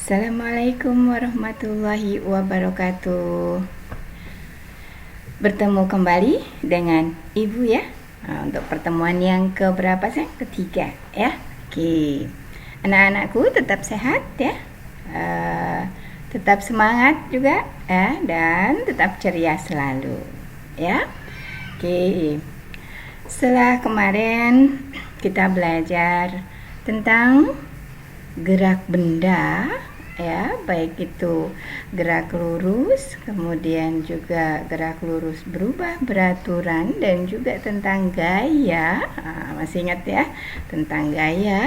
Assalamualaikum warahmatullahi wabarakatuh. Bertemu kembali dengan Ibu ya. Untuk pertemuan yang keberapa sih? Ketiga ya. Oke. Anak-anakku tetap sehat ya. Tetap semangat juga ya, dan tetap ceria selalu ya. Oke. Setelah kemarin kita belajar tentang gerak benda ya, baik itu gerak lurus, kemudian juga gerak lurus berubah beraturan, dan juga tentang gaya. Masih ingat ya tentang gaya?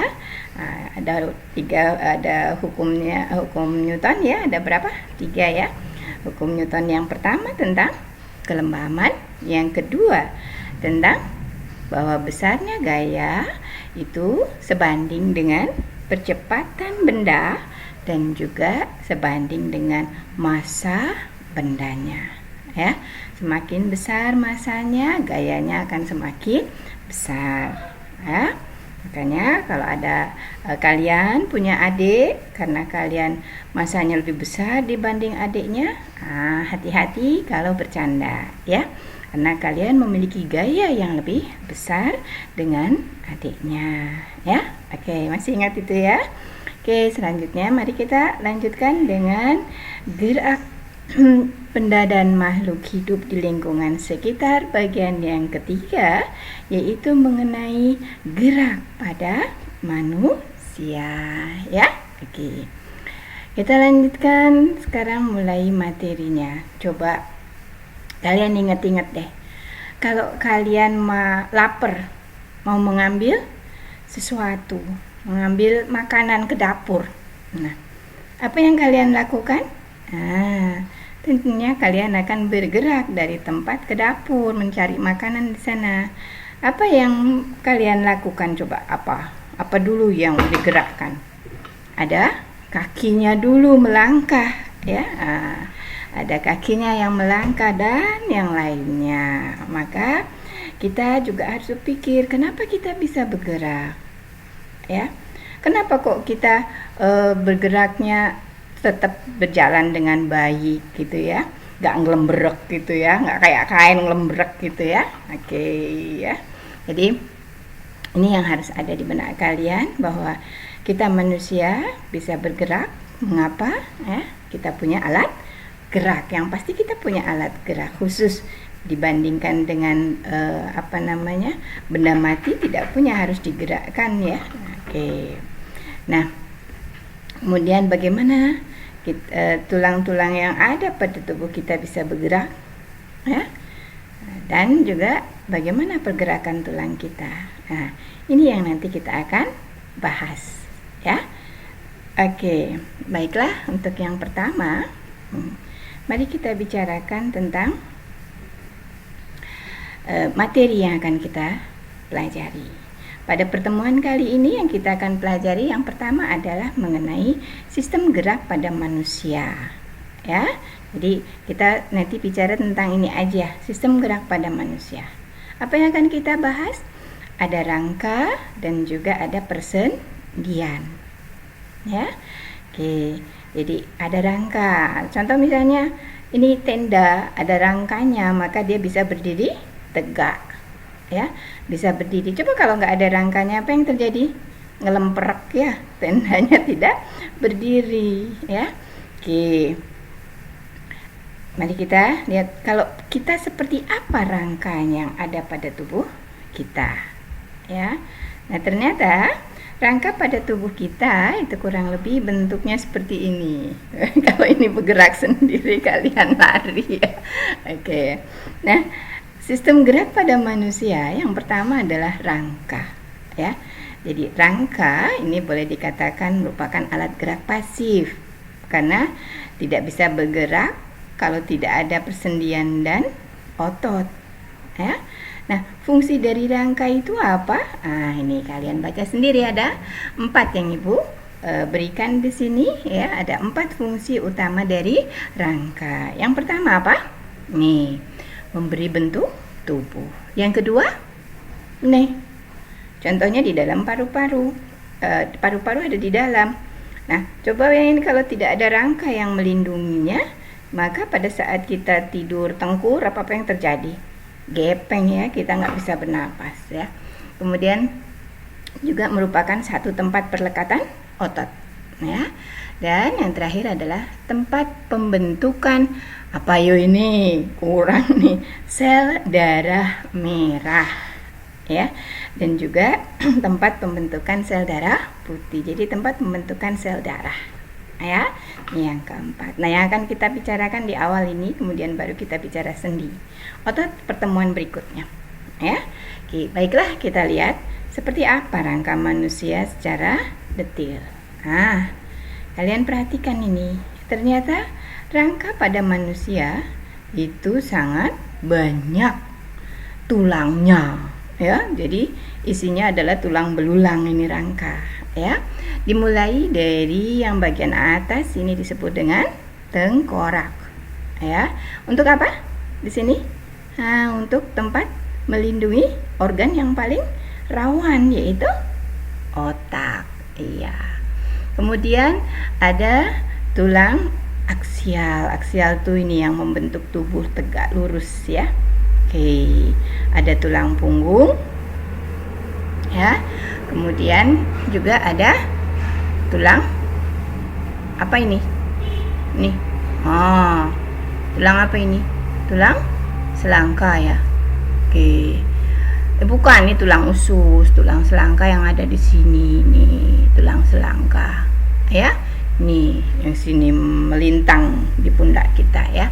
Ada hukum Newton ya, ada berapa? 3 ya. Hukum Newton yang pertama tentang kelembaman, yang kedua tentang bahwa besarnya gaya itu sebanding dengan percepatan benda dan juga sebanding dengan massa bendanya ya. Semakin besar massanya, gayanya akan semakin besar ya. Makanya kalau ada kalian punya adik, karena kalian massanya lebih besar dibanding adiknya, hati-hati kalau bercanda ya, karena kalian memiliki gaya yang lebih besar dengan adiknya ya. Oke, masih ingat itu ya? Oke, selanjutnya mari kita lanjutkan dengan gerak benda dan makhluk hidup di lingkungan sekitar, bagian yang ketiga, yaitu mengenai gerak pada manusia ya. Oke, kita lanjutkan sekarang mulai materinya. Coba kalian ingat-ingat deh, kalau kalian lapar, mau mengambil sesuatu, mengambil makanan ke dapur, nah apa yang kalian lakukan? Tentunya kalian akan bergerak dari tempat ke dapur mencari makanan di sana. Apa yang kalian lakukan? Coba apa dulu yang digerakkan? Ada kakinya dulu melangkah ya. Ada kakinya yang melangkah dan yang lainnya. Maka kita juga harus berpikir, kenapa kita bisa bergerak ya? Kenapa kok kita bergeraknya tetap berjalan dengan baik gitu ya, nggak ngelembrek gitu ya, nggak kayak kain ngelembrek gitu ya. Oke ya, jadi ini yang harus ada di benak kalian, bahwa kita manusia bisa bergerak. Mengapa ya? Kita punya alat gerak, yang pasti kita punya alat gerak khusus dibandingkan dengan benda mati, tidak punya, harus digerakkan ya. Oke. Nah, kemudian bagaimana tulang-tulang yang ada pada tubuh kita bisa bergerak ya, dan juga bagaimana pergerakan tulang kita. Nah, ini yang nanti kita akan bahas ya. Oke, baiklah, untuk yang pertama mari kita bicarakan tentang materi yang akan kita pelajari. Pada pertemuan kali ini yang kita akan pelajari yang pertama adalah mengenai sistem gerak pada manusia ya. Jadi kita nanti bicara tentang ini aja, sistem gerak pada manusia. Apa yang akan kita bahas? Ada rangka dan juga ada persendian ya. Oke, jadi ada rangka. Contoh misalnya ini tenda, ada rangkanya, maka dia bisa berdiri tegak ya, bisa berdiri. Coba kalau nggak ada rangkanya, apa yang terjadi? Ngelemprek ya, tendanya tidak berdiri ya. Oke, mari kita lihat kalau kita seperti apa rangkanya yang ada pada tubuh kita ya. Nah, ternyata rangka pada tubuh kita itu kurang lebih bentuknya seperti ini. Kalau ini bergerak sendiri kalian lari ya. Oke. Nah, sistem gerak pada manusia yang pertama adalah rangka ya. Jadi rangka ini boleh dikatakan merupakan alat gerak pasif, karena tidak bisa bergerak kalau tidak ada persendian dan otot ya. Nah, fungsi dari rangka itu apa? Ini kalian baca sendiri, ada 4 yang Ibu berikan di sini ya. Ada 4 fungsi utama dari rangka. Yang pertama apa? Nih, memberi bentuk tubuh. Yang kedua, nih, contohnya di dalam paru-paru. Paru-paru ada di dalam. Nah, coba bayangin kalau tidak ada rangka yang melindunginya, maka pada saat kita tidur tengkur, apa yang terjadi? Gepeng ya, kita nggak bisa bernapas ya. Kemudian juga merupakan satu tempat perlekatan otot ya. Dan yang terakhir adalah tempat pembentukan apa yo ini kurang nih, sel darah merah ya, dan juga tempat pembentukan sel darah putih. Jadi tempat pembentukan sel darah ya. Ini yang keempat. Nah, yang akan kita bicarakan di awal ini, kemudian baru kita bicara sendi otot pertemuan berikutnya ya. Oke, baiklah, kita lihat seperti apa rangka manusia secara detail. Nah, kalian perhatikan ini, ternyata rangka pada manusia itu sangat banyak tulangnya ya. Jadi isinya adalah tulang belulang ini rangka ya. Dimulai dari yang bagian atas ini disebut dengan tengkorak ya. Untuk apa di sini? Nah, untuk tempat melindungi organ yang paling rawan, yaitu otak. Iya. Kemudian ada tulang aksial. Aksial tuh ini yang membentuk tubuh tegak lurus ya. Oke, ada tulang punggung ya. Kemudian juga ada tulang apa ini? Nih. Oh, tulang apa ini? Tulang selangka ya. Oke. Bukan, ini tulang usus, tulang selangka yang ada di sini nih, tulang selangka. Ya. Nih, yang sini melintang di pundak kita ya.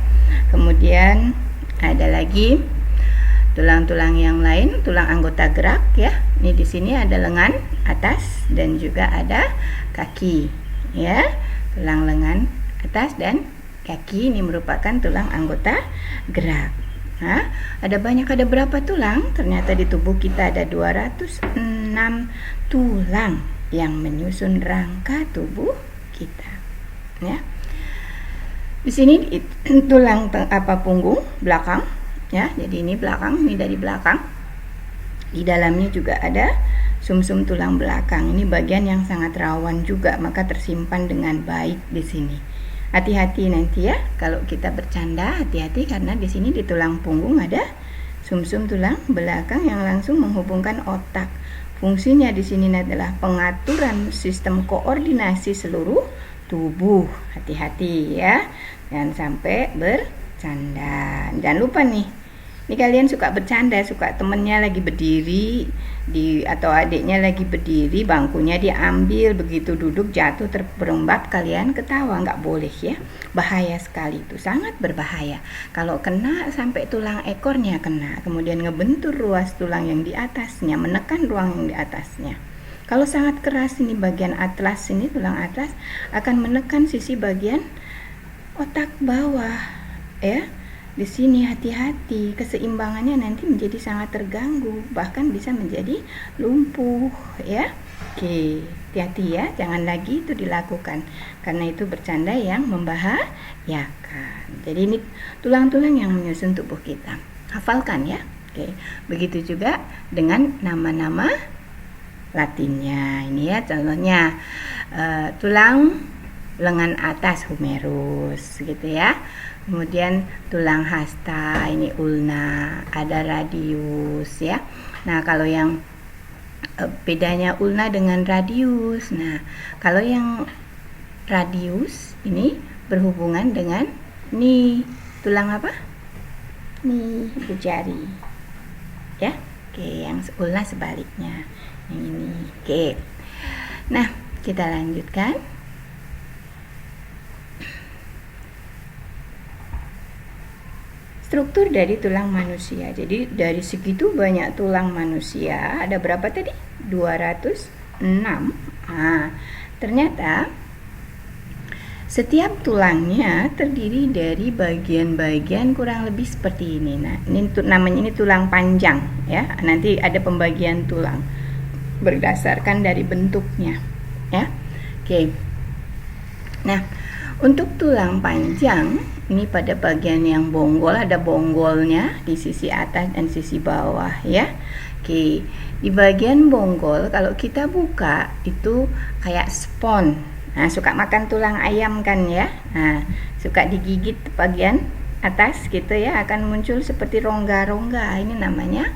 Kemudian ada lagi tulang-tulang yang lain, tulang anggota gerak ya. Ini di sini ada lengan atas dan juga ada kaki ya. Tulang lengan atas dan kaki ini merupakan tulang anggota gerak. Nah, ada berapa tulang? Ternyata di tubuh kita ada 206 tulang yang menyusun rangka tubuh kita. Ya. Di sini tulang punggung belakang ya. Jadi ini belakang, ini dari belakang. Di dalamnya juga ada sumsum tulang belakang. Ini bagian yang sangat rawan juga, maka tersimpan dengan baik di sini. Hati-hati nanti ya, kalau kita bercanda, hati-hati karena di sini di tulang punggung ada sumsum tulang belakang yang langsung menghubungkan otak. Fungsinya di sini adalah pengaturan sistem koordinasi seluruh tubuh. Hati-hati ya, jangan sampai bercanda. Jangan lupa nih, ini kalian suka bercanda, suka temennya lagi berdiri atau adiknya lagi berdiri, bangkunya diambil, begitu duduk jatuh terperembab, kalian ketawa. Nggak boleh ya, bahaya sekali, itu sangat berbahaya. Kalau kena sampai tulang ekornya kena, kemudian ngebentur ruas tulang yang di atasnya, menekan ruang yang di atasnya. Kalau sangat keras ini bagian atlas, ini tulang atlas akan menekan sisi bagian otak bawah ya. Di sini hati-hati, keseimbangannya nanti menjadi sangat terganggu, bahkan bisa menjadi lumpuh ya. Oke, hati-hati ya, jangan lagi itu dilakukan karena itu bercanda yang membahayakan. Jadi ini tulang-tulang yang menyusun tubuh kita. Hafalkan ya. Oke, begitu juga dengan nama-nama Latinnya. Ini ya contohnya tulang lengan atas humerus gitu ya. Kemudian tulang hasta ini ulna, ada radius ya. Nah, kalau yang bedanya ulna dengan radius. Nah, kalau yang radius ini berhubungan dengan nih tulang apa? Nih ibu jari. Ya. Oke, yang ulna sebaliknya. Yang ini. Oke. Nah, kita lanjutkan. Struktur dari tulang manusia. Jadi dari segitu banyak tulang manusia, ada berapa tadi? 206. Nah, ternyata setiap tulangnya terdiri dari bagian-bagian kurang lebih seperti ini. Nah, ini namanya tulang panjang ya. Nanti ada pembagian tulang berdasarkan dari bentuknya ya. Oke. Nah, untuk tulang panjang ini pada bagian yang bonggol, ada bonggolnya di sisi atas dan sisi bawah ya. Oke, di bagian bonggol kalau kita buka itu kayak spons Nah, suka makan tulang ayam kan ya. Nah, suka digigit bagian atas gitu ya, akan muncul seperti rongga-rongga. Ini namanya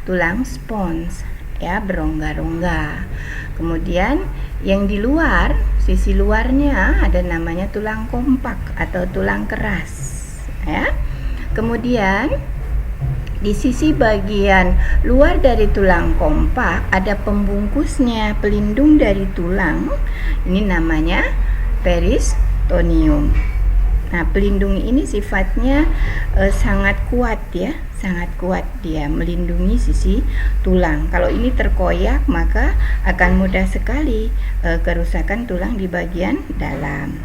tulang spons ya, berongga-rongga. Kemudian yang di luar, sisi luarnya ada namanya tulang kompak atau tulang keras ya. Kemudian di sisi bagian luar dari tulang kompak ada pembungkusnya, pelindung dari tulang. Ini namanya peristonium. Nah, pelindung ini sifatnya sangat kuat ya, sangat kuat dia melindungi sisi tulang. Kalau ini terkoyak maka akan mudah sekali kerusakan tulang di bagian dalam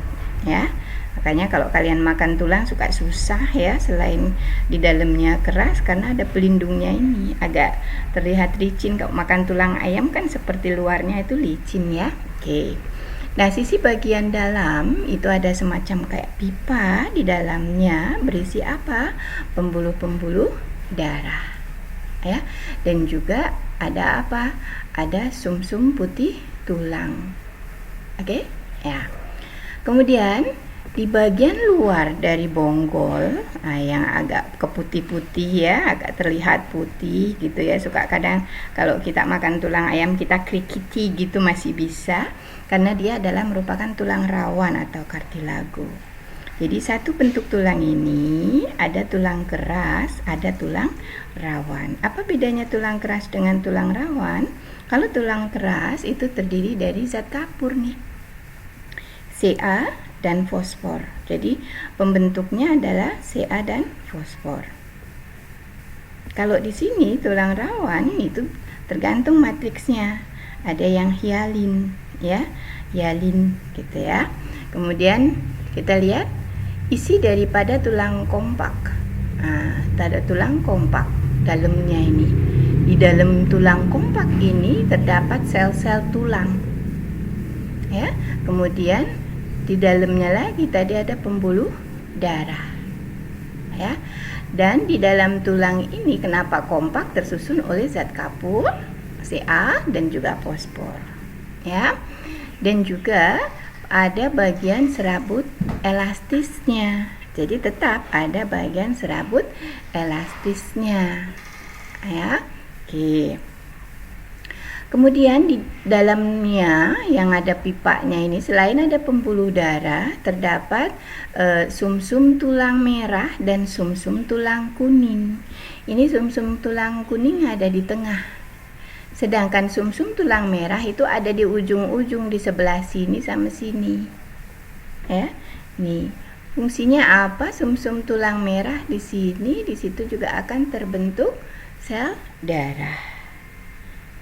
ya. Makanya kalau kalian makan tulang suka susah ya, selain di dalamnya keras karena ada pelindungnya ini, agak terlihat licin. Kalau makan tulang ayam kan seperti luarnya itu licin ya. Oke. Nah, sisi bagian dalam itu ada semacam kayak pipa, di dalamnya berisi apa? Pembuluh-pembuluh darah. Ya. Dan juga ada apa? Ada sumsum putih tulang. Oke? Ya. Kemudian di bagian luar dari bonggol, yang agak keputih-putih ya, agak terlihat putih gitu ya, suka kadang kalau kita makan tulang ayam kita krikiti gitu masih bisa, karena dia adalah merupakan tulang rawan atau kartilago. Jadi satu bentuk tulang ini ada tulang keras, ada tulang rawan. Apa bedanya tulang keras dengan tulang rawan? Kalau tulang keras itu terdiri dari zat kapur nih, Ca dan fosfor. Jadi pembentuknya adalah Ca dan fosfor. Kalau di sini tulang rawan itu tergantung matriksnya. Ada yang hialin ya, hialin gitu ya. Kemudian kita lihat isi daripada tulang kompak. Ada tulang kompak dalamnya ini. Di dalam tulang kompak ini terdapat sel-sel tulang. Ya, kemudian di dalamnya lagi tadi ada pembuluh darah ya. Dan di dalam tulang ini kenapa kompak? Tersusun oleh zat kapur, Ca dan juga fosfor ya. Dan juga ada bagian serabut elastisnya. Jadi tetap ada bagian serabut elastisnya ya. Oke. Kemudian di dalamnya yang ada pipanya ini, selain ada pembuluh darah, terdapat sumsum tulang merah dan sumsum tulang kuning. Ini sumsum tulang kuning ada di tengah. Sedangkan sumsum tulang merah itu ada di ujung-ujung, di sebelah sini sama sini. Ya. Nih, fungsinya apa? Sumsum tulang merah di sini, di situ juga akan terbentuk sel darah.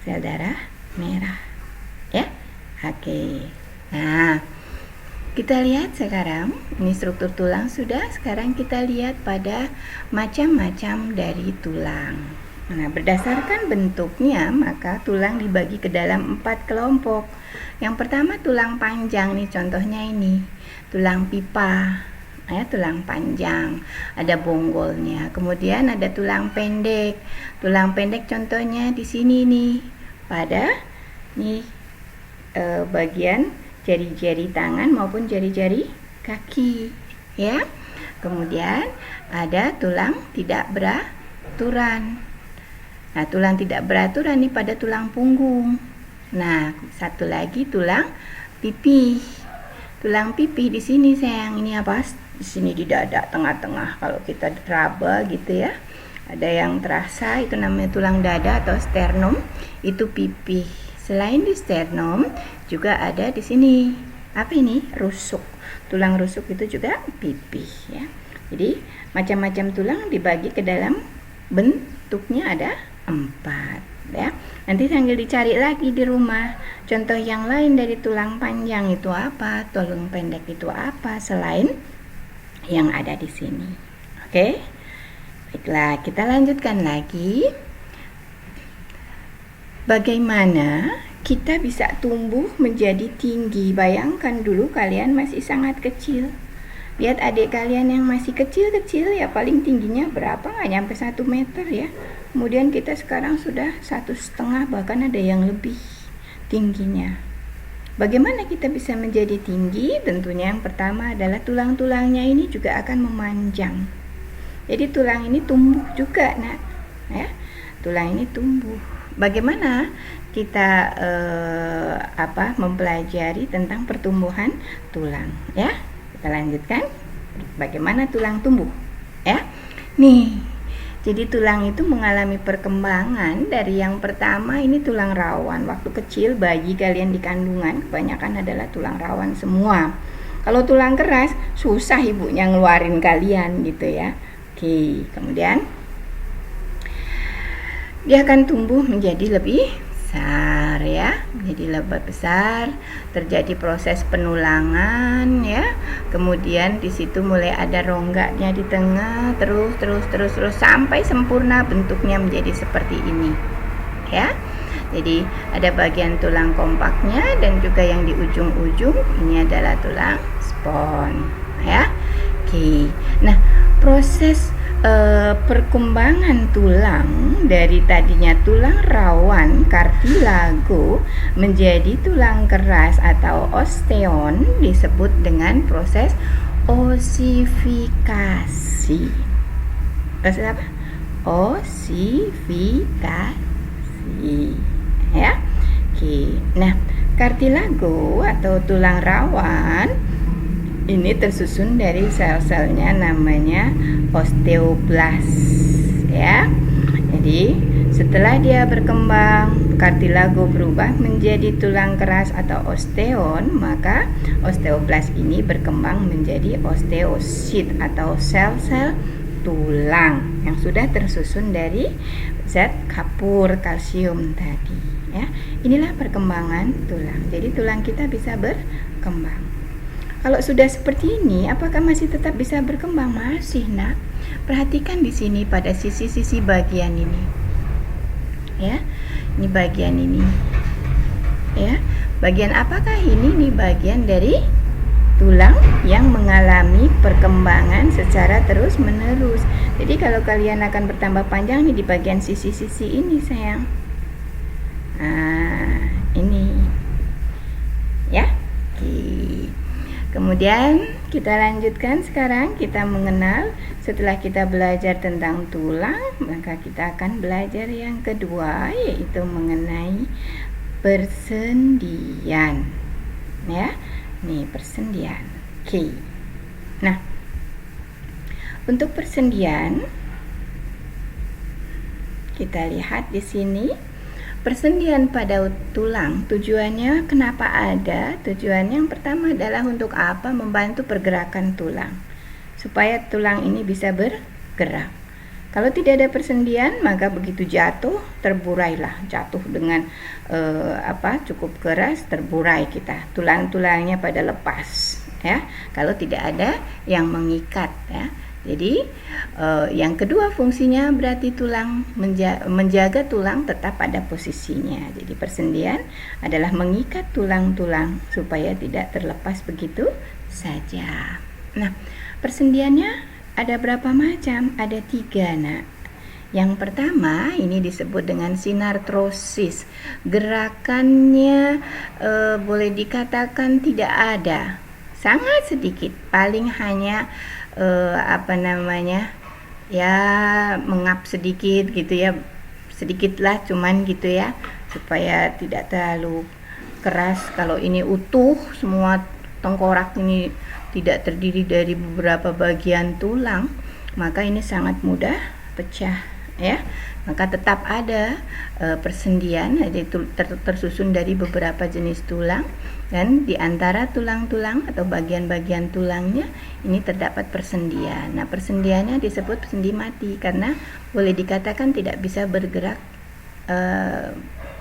Sel darah merah ya. Oke. Nah, kita lihat sekarang ini struktur tulang sudah. Sekarang kita lihat pada macam-macam dari tulang. Nah, berdasarkan bentuknya maka tulang dibagi ke dalam 4 kelompok. Yang pertama tulang panjang nih, contohnya ini tulang pipa ya, tulang panjang, ada bonggolnya. Kemudian ada tulang pendek. Tulang pendek contohnya di sini nih, pada nih bagian jari-jari tangan maupun jari-jari kaki ya. Kemudian ada tulang tidak beraturan. Nah, tulang tidak beraturan nih pada tulang punggung. Nah, satu lagi tulang pipi. Tulang pipi di sini sayang, ini apa? Di sini di dada tengah-tengah, kalau kita raba gitu ya, ada yang terasa, itu namanya tulang dada atau sternum, itu pipi. Selain di sternum juga ada di sini apa ini? Rusuk. Tulang rusuk itu juga pipi ya. Jadi macam-macam tulang dibagi ke dalam bentuknya ada 4 ya. Nanti sambil dicari lagi di rumah contoh yang lain dari tulang panjang itu apa, tulang pendek itu apa selain yang ada di sini. Oke. Baiklah, kita lanjutkan lagi. Bagaimana kita bisa tumbuh menjadi tinggi? Bayangkan dulu kalian masih sangat kecil. Lihat adik kalian yang masih kecil-kecil ya, paling tingginya berapa? Nggak nyampe 1 meter ya. Kemudian kita sekarang sudah 1,5, bahkan ada yang lebih tingginya. Bagaimana kita bisa menjadi tinggi? Tentunya yang pertama adalah tulang-tulangnya ini juga akan memanjang. Jadi tulang ini tumbuh juga, Nak. Ya. Tulang ini tumbuh. Bagaimana kita mempelajari tentang pertumbuhan tulang, ya? Kita lanjutkan. Bagaimana tulang tumbuh, ya? Nih, jadi tulang itu mengalami perkembangan dari yang pertama ini tulang rawan. Waktu kecil bayi kalian di kandungan kebanyakan adalah tulang rawan semua. Kalau tulang keras susah ibunya ngeluarin kalian gitu ya. Oke, kemudian dia akan tumbuh menjadi lebih besar ya, menjadi lebih besar, terjadi proses penulangan ya. Kemudian di situ mulai ada rongganya di tengah, terus sampai sempurna bentuknya menjadi seperti ini. Ya. Jadi ada bagian tulang kompaknya dan juga yang di ujung-ujung ini adalah tulang spons ya. Oke. Nah, proses perkembangan tulang dari tadinya tulang rawan kartilago menjadi tulang keras atau osteon disebut dengan proses osifikasi. Proses apa? Osifikasi. Ya. Oke. Nah, kartilago atau tulang rawan ini tersusun dari sel-selnya namanya osteoblas ya. Jadi setelah dia berkembang, kartilago berubah menjadi tulang keras atau osteon, maka osteoblas ini berkembang menjadi osteosit atau sel-sel tulang yang sudah tersusun dari zat kapur kalsium tadi ya. Inilah perkembangan tulang. Jadi tulang kita bisa berkembang. Kalau sudah seperti ini, apakah masih tetap bisa berkembang? Masih, Nak. Perhatikan di sini pada sisi-sisi bagian ini. Ya. Ini bagian ini. Ya. Bagian apakah ini? Ini bagian dari tulang yang mengalami perkembangan secara terus-menerus. Jadi kalau kalian akan bertambah panjang nih di bagian sisi-sisi ini, sayang. Nah, ini. Ya. Oke. Kemudian kita lanjutkan sekarang, kita mengenal setelah kita belajar tentang tulang, maka kita akan belajar yang kedua yaitu mengenai persendian. Ya. Nih, persendian. Oke. Nah, untuk persendian kita lihat di sini. Persendian pada tulang, tujuannya kenapa ada? Tujuannya yang pertama adalah untuk apa? Membantu pergerakan tulang, supaya tulang ini bisa bergerak. Kalau tidak ada persendian, maka begitu jatuh, terburailah. Jatuh dengan cukup keras, terburai kita. Tulang-tulangnya pada lepas, ya. Kalau tidak ada yang mengikat, ya. Jadi yang kedua fungsinya berarti tulang menjaga tulang tetap pada posisinya. Jadi persendian adalah mengikat tulang-tulang supaya tidak terlepas begitu saja. Nah, persendiannya ada berapa macam? Ada 3, Nak. Yang pertama ini disebut dengan sinartrosis. Gerakannya boleh dikatakan tidak ada, sangat sedikit, paling hanya mengap sedikit gitu ya, sedikitlah cuman gitu ya, supaya tidak terlalu keras. Kalau ini utuh semua tengkorak ini tidak terdiri dari beberapa bagian tulang, maka ini sangat mudah pecah ya. Maka tetap ada persendian, yaitu tersusun dari beberapa jenis tulang, dan di antara tulang-tulang atau bagian-bagian tulangnya ini terdapat persendian. Nah, persendiannya disebut sendi mati karena boleh dikatakan tidak bisa bergerak,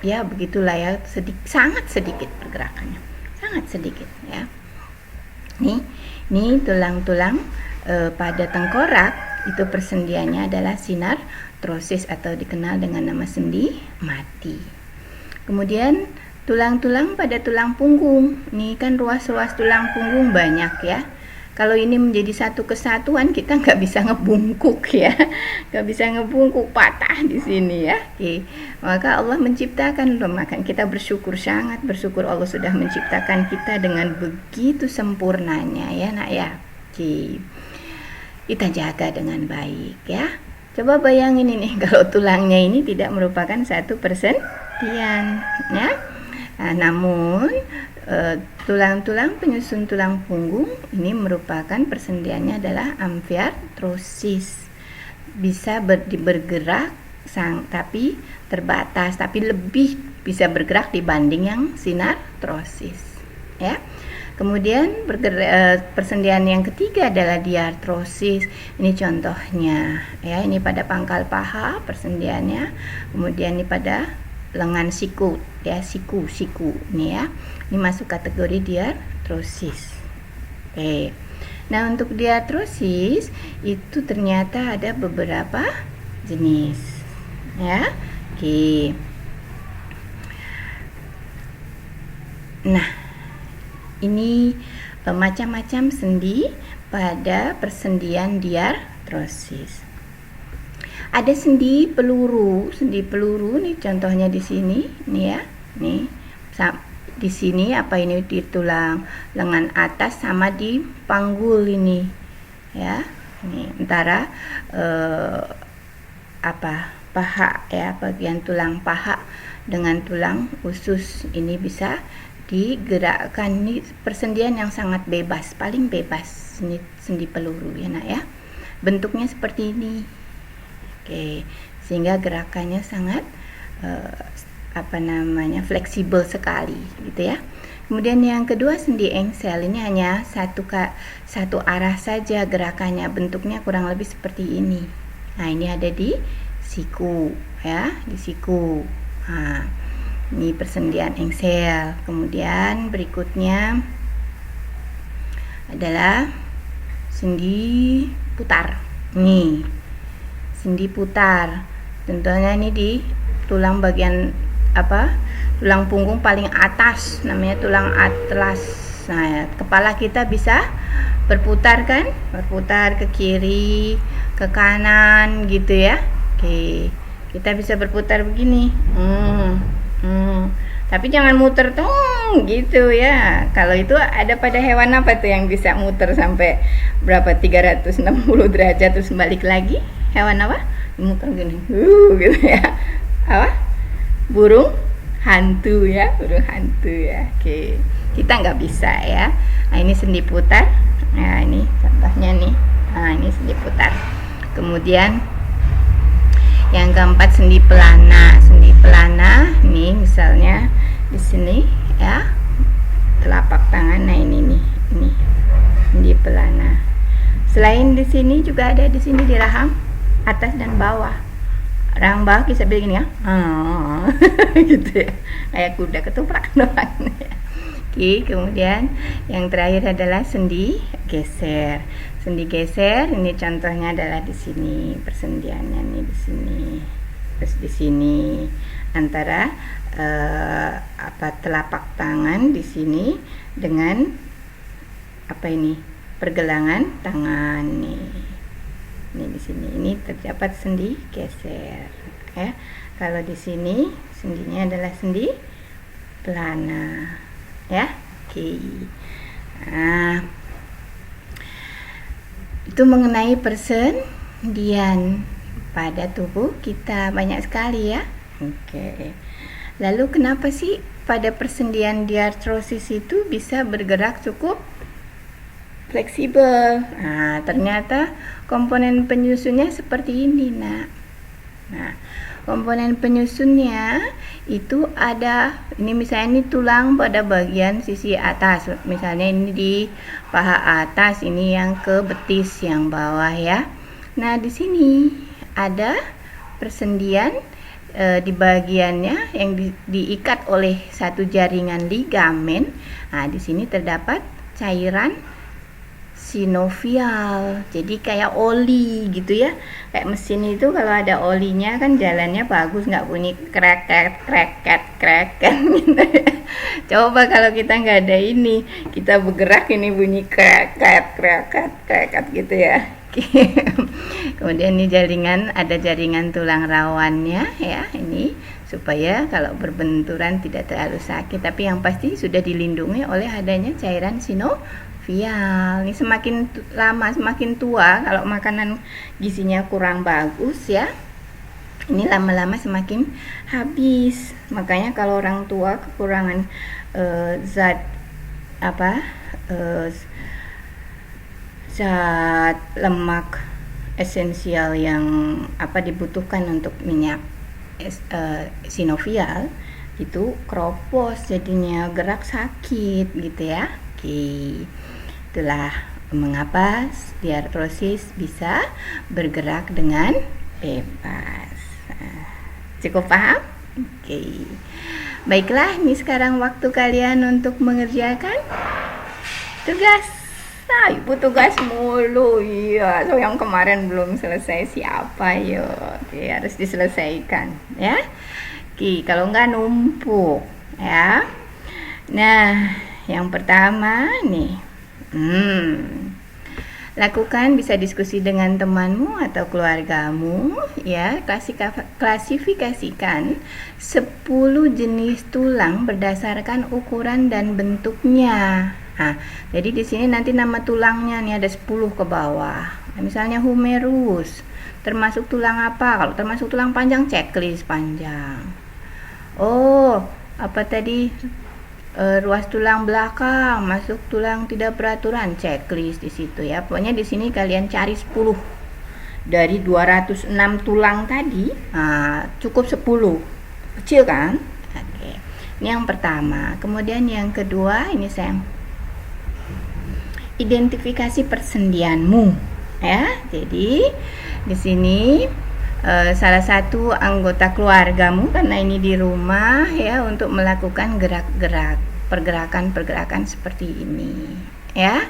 ya begitulah ya, sangat sedikit pergerakannya, sangat sedikit ya. Nih tulang-tulang pada tengkorak itu persendiannya adalah sinartrosis atau dikenal dengan nama sendi mati. Kemudian tulang-tulang pada tulang punggung. Ini kan ruas-ruas tulang punggung banyak ya. Kalau ini menjadi satu kesatuan, kita nggak bisa ngebungkuk ya, nggak bisa ngebungkuk, patah di sini ya. Oke, maka Allah menciptakan loh, maka kita bersyukur, sangat bersyukur Allah sudah menciptakan kita dengan begitu sempurnanya ya nak ya. Oke, kita jaga dengan baik ya. Coba bayangin ini kalau tulangnya ini tidak merupakan satu persendian ya. Nah, namun tulang-tulang penyusun tulang punggung ini merupakan persendiannya adalah amfiartrosis, bisa bergerak tapi terbatas, tapi lebih bisa bergerak dibanding yang sinartrosis ya. Kemudian persendian yang ketiga adalah diartrosis. Ini contohnya ya, ini pada pangkal paha persendiannya, kemudian ini pada lengan siku ya, siku ini ya. Ini masuk kategori diartrosis. Oke. Nah, untuk diartrosis itu ternyata ada beberapa jenis ya. Oke. Nah, ini macam-macam sendi pada persendian diartrosis. Ada sendi peluru nih contohnya di sini, nih ya, nih di sini apa ini di tulang lengan atas sama di panggul ini, ya, ini antara paha ya, bagian tulang paha dengan tulang usus ini bisa digerakkan. Ini persendian yang sangat bebas, paling bebas sendi peluru ya nak ya, bentuknya seperti ini. Oke, sehingga gerakannya sangat fleksibel sekali gitu ya. Kemudian yang kedua sendi engsel, ini hanya satu arah saja gerakannya, bentuknya kurang lebih seperti ini. Nah, ini ada di siku ya, di siku. Nah, ini persendian engsel. Kemudian berikutnya adalah sendi putar. Nih, sendi putar, contohnya ini di tulang bagian tulang punggung paling atas, namanya tulang atlas. Nah, kepala kita bisa berputar kan, berputar ke kiri, ke kanan gitu ya. Oke, kita bisa berputar begini. Tapi jangan muter tong gitu ya. Kalau itu ada pada hewan apa tuh yang bisa muter sampai berapa 360 derajat terus balik lagi? Hewan apa? Muter gini. Gitu ya. Apa? Burung hantu ya, burung hantu ya. Oke. Kita nggak bisa ya. Nah, ini sendi putar. Nah, ini contohnya nih. Nah, ini sendi putar. Kemudian yang keempat sendi pelana. Sendi pelana nih misalnya di sini ya, telapak tangan. Nah, ini sendi pelana. Selain di sini juga ada di sini di rahang atas dan bawah. Rahang bawah bisa begini ya. Gitu ya. Kayak kuda ketoprak doang ya. Oke, kemudian yang terakhir adalah sendi geser. Sendi geser ini contohnya adalah di sini, persendiannya nih di sini. Terus di sini antara telapak tangan di sini dengan pergelangan tangan nih. Ini di sini ini terdapat sendi geser ya. Kalau di sini sendinya adalah sendi pelana ya. Oke. Nah, itu mengenai persendian pada tubuh kita, banyak sekali ya. Oke. Lalu kenapa sih pada persendian diartrosis itu bisa bergerak cukup fleksibel? Nah, ternyata komponen penyusunnya seperti ini nak. Nah, komponen penyusunnya itu ada, ini misalnya ini tulang pada bagian sisi atas, misalnya ini di paha atas, ini yang ke betis yang bawah ya. Nah, di sini ada persendian di bagiannya yang diikat oleh satu jaringan ligamen. Nah, di sini terdapat cairan sinovial. Jadi kayak oli gitu ya. Kayak mesin itu kalau ada olinya kan jalannya bagus, nggak bunyi kreket kreket kreket gitu ya. Coba kalau kita nggak ada ini, kita bergerak ini bunyi kreket kreket kreket gitu ya. Kemudian ini jaringan, ada jaringan tulang rawannya ya, ini supaya kalau berbenturan tidak terlalu sakit, tapi yang pasti sudah dilindungi oleh adanya cairan sinovial. Ini semakin lama semakin tua, kalau makanan gizinya kurang bagus ya, ini lama-lama semakin habis. Makanya kalau orang tua kekurangan zat zat lemak esensial yang dibutuhkan untuk minyak sinovial, itu kropos jadinya, gerak sakit gitu ya. Oke, itulah mengapa osteoporosis bisa bergerak dengan bebas. Cukup paham? Oke. Baiklah, ini sekarang waktu kalian untuk mengerjakan tugas. Nah, ibu tugas mulu, iya. So yang kemarin belum selesai siapa yo? Oke, harus diselesaikan ya. Oke, kalau enggak numpuk ya. Nah, yang pertama nih, lakukan, bisa diskusi dengan temanmu atau keluargamu ya. Klasifikasikan 10 jenis tulang berdasarkan ukuran dan bentuknya. Nah, jadi di sini nanti nama tulangnya nih ada 10 ke bawah. Nah, misalnya humerus, termasuk tulang apa? Kalau termasuk tulang panjang, checklist panjang. Oh, apa tadi? Ruas tulang belakang, masuk tulang tidak beraturan, checklist di situ ya. Pokoknya di sini kalian cari 10 dari 206 tulang tadi. Nah, cukup 10. Kecil kan? Oke. Ini yang pertama. Kemudian yang kedua, ini saya identifikasi persendianmu ya. Jadi di sini salah satu anggota keluargamu, karena ini di rumah ya, untuk melakukan pergerakan seperti ini ya.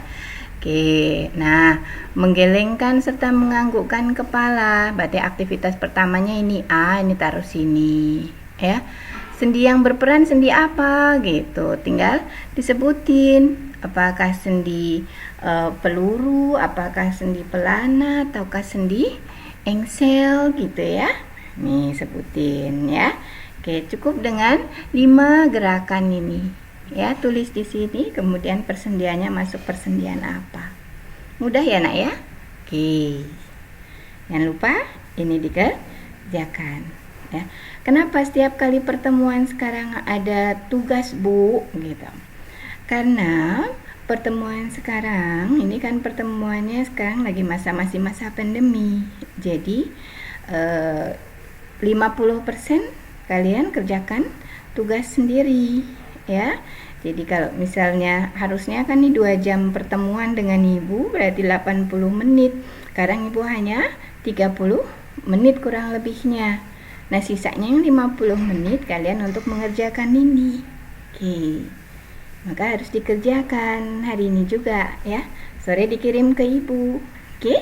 Oke, nah, menggelengkan serta menganggukkan kepala, berarti aktivitas pertamanya ini ini taruh sini ya. Sendi yang berperan sendi apa gitu, tinggal disebutin. Apakah sendi peluru, apakah sendi pelana, ataukah sendi engsel gitu ya. Nih sebutin ya. Oke, cukup dengan 5 gerakan ini ya. Tulis di sini, kemudian persendiannya masuk persendian apa. Mudah ya nak ya. Oke, jangan lupa ini dikerjakan ya. Kenapa setiap kali pertemuan sekarang ada tugas bu gitu? Karena pertemuan sekarang ini kan pertemuannya sekarang lagi masih masa pandemi. Jadi 50% kalian kerjakan tugas sendiri ya. Jadi kalau misalnya harusnya kan nih 2 jam pertemuan dengan ibu, berarti 80 menit. Sekarang ibu hanya 30 menit kurang lebihnya. Nah, sisanya yang 50 menit kalian untuk mengerjakan ini. Oke. Maka harus dikerjakan hari ini juga ya. Sore dikirim ke ibu. Oke?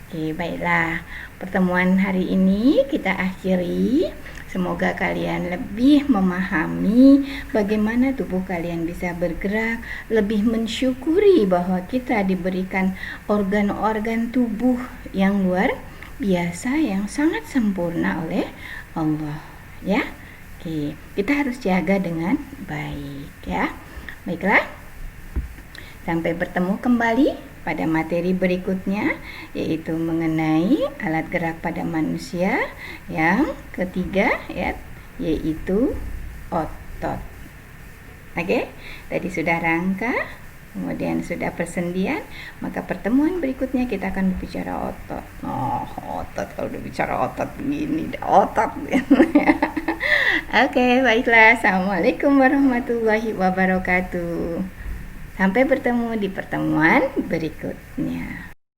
Oke, baiklah. Pertemuan hari ini kita akhiri. Semoga kalian lebih memahami bagaimana tubuh kalian bisa bergerak, lebih mensyukuri bahwa kita diberikan organ-organ tubuh yang luar biasa, yang sangat sempurna oleh Allah ya. Oke, kita harus jaga dengan baik ya. Baiklah, sampai bertemu kembali pada materi berikutnya, yaitu mengenai alat gerak pada manusia. Yang ketiga ya, yaitu otot. Oke, tadi sudah rangka, kemudian sudah persendian, maka pertemuan berikutnya kita akan berbicara otot. Otot, kalau berbicara otot begini, otot. Oke, baiklah. Assalamualaikum warahmatullahi wabarakatuh. Sampai bertemu di pertemuan berikutnya.